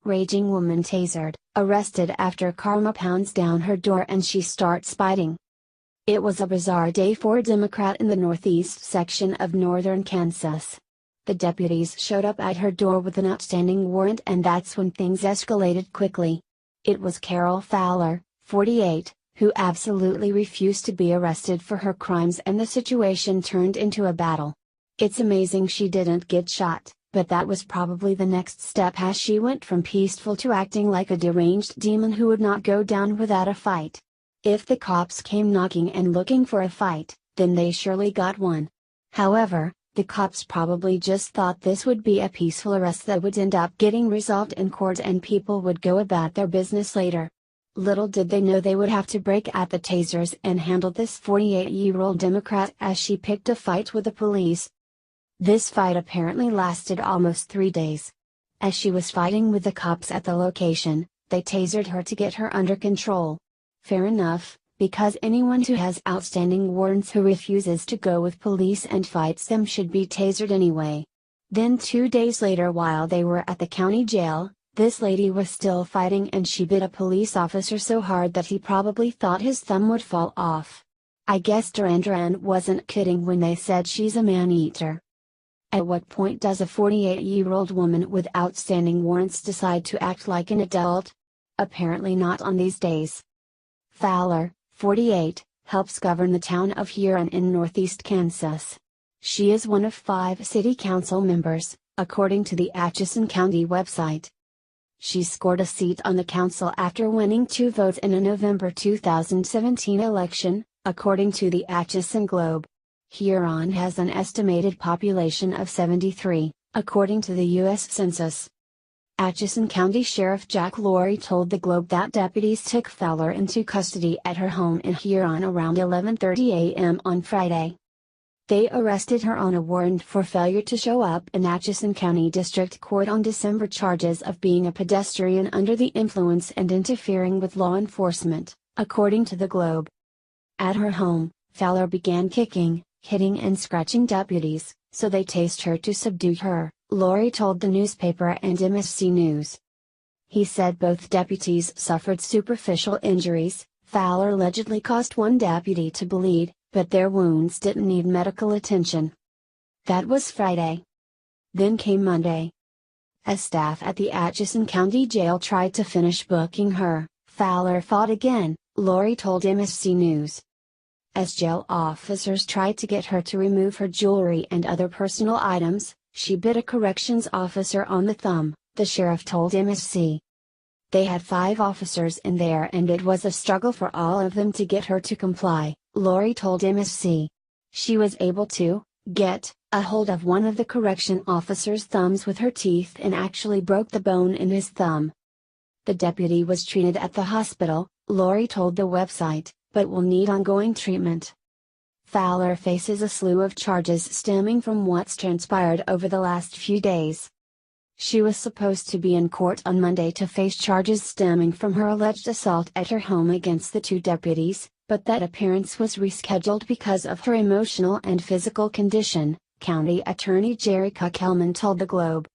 Raging woman tasered, arrested after karma pounds down her door and she starts biting. It was a bizarre day for a Democrat in the northeast section of northern Kansas. The deputies showed up at her door with an outstanding warrant, and that's when things escalated quickly. It was Carol Fowler, 48, who absolutely refused to be arrested for her crimes, and the situation turned into a battle. It's amazing she didn't get shot, but that was probably the next step as she went from peaceful to acting like a deranged demon who would not go down without a fight. If the cops came knocking and looking for a fight, then they surely got one. However, the cops probably just thought this would be a peaceful arrest that would end up getting resolved in court and people would go about their business later. Little did they know they would have to break out the tasers and handle this 48-year-old Democrat as she picked a fight with the police. This fight apparently lasted almost 3 days. As she was fighting with the cops at the location, they tasered her to get her under control. Fair enough, because anyone who has outstanding warrants who refuses to go with police and fights them should be tasered anyway. Then 2 days later, while they were at the county jail, this lady was still fighting and she bit a police officer so hard that he probably thought his thumb would fall off. I guess Duran Duran wasn't kidding when they said she's a man-eater. At what point does a 48-year-old woman with outstanding warrants decide to act like an adult? Apparently not on these days. Fowler, 48, helps govern the town of Huron in northeast Kansas. She is one of 5 city council members, according to the Atchison County website. She scored a seat on the council after winning 2 votes in a November 2017 election, according to the Atchison Globe. Huron has an estimated population of 73, according to the U.S. Census. Atchison County Sheriff Jack Laurie told the Globe that deputies took Fowler into custody at her home in Huron around 11:30 a.m. on Friday. They arrested her on a warrant for failure to show up in Atchison County District Court on December, charges of being a pedestrian under the influence and interfering with law enforcement, according to the Globe. At her home, Fowler began kicking, hitting and scratching deputies, so they tased her to subdue her, Laurie told the newspaper and MSC News. He said both deputies suffered superficial injuries. Fowler allegedly caused one deputy to bleed, but their wounds didn't need medical attention. That was Friday. Then came Monday. As staff at the Atchison County Jail tried to finish booking her, Fowler fought again, Laurie told MSC News. As jail officers tried to get her to remove her jewelry and other personal items, she bit a corrections officer on the thumb, the sheriff told MSC. They had 5 officers in there and it was a struggle for all of them to get her to comply, Laurie told MSC. She was able to get a hold of one of the correction officer's thumbs with her teeth and actually broke the bone in his thumb. The deputy was treated at the hospital, Laurie told the website, but will need ongoing treatment. Fowler faces a slew of charges stemming from what's transpired over the last few days. She was supposed to be in court on Monday to face charges stemming from her alleged assault at her home against the 2 deputies, but that appearance was rescheduled because of her emotional and physical condition, County Attorney Jerry Kuckelman told the Globe.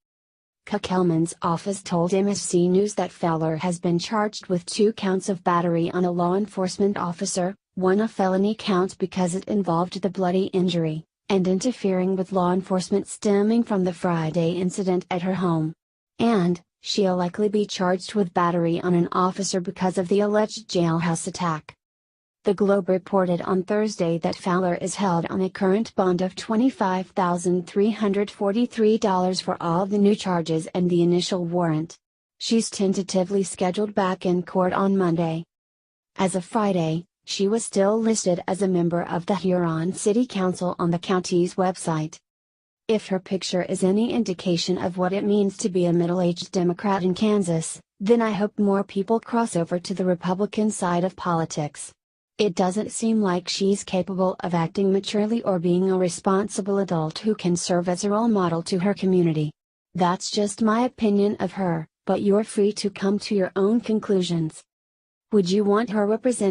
Kuckelman's office told MSC News that Fowler has been charged with 2 counts of battery on a law enforcement officer, 1 a felony count because it involved the bloody injury, and interfering with law enforcement stemming from the Friday incident at her home. And, she'll likely be charged with battery on an officer because of the alleged jailhouse attack. The Globe reported on Thursday that Fowler is held on a current bond of $25,343 for all the new charges and the initial warrant. She's tentatively scheduled back in court on Monday. As of Friday, she was still listed as a member of the Huron City Council on the county's website. If her picture is any indication of what it means to be a middle-aged Democrat in Kansas, then I hope more people cross over to the Republican side of politics. It doesn't seem like she's capable of acting maturely or being a responsible adult who can serve as a role model to her community. That's just my opinion of her, but you're free to come to your own conclusions. Would you want her representing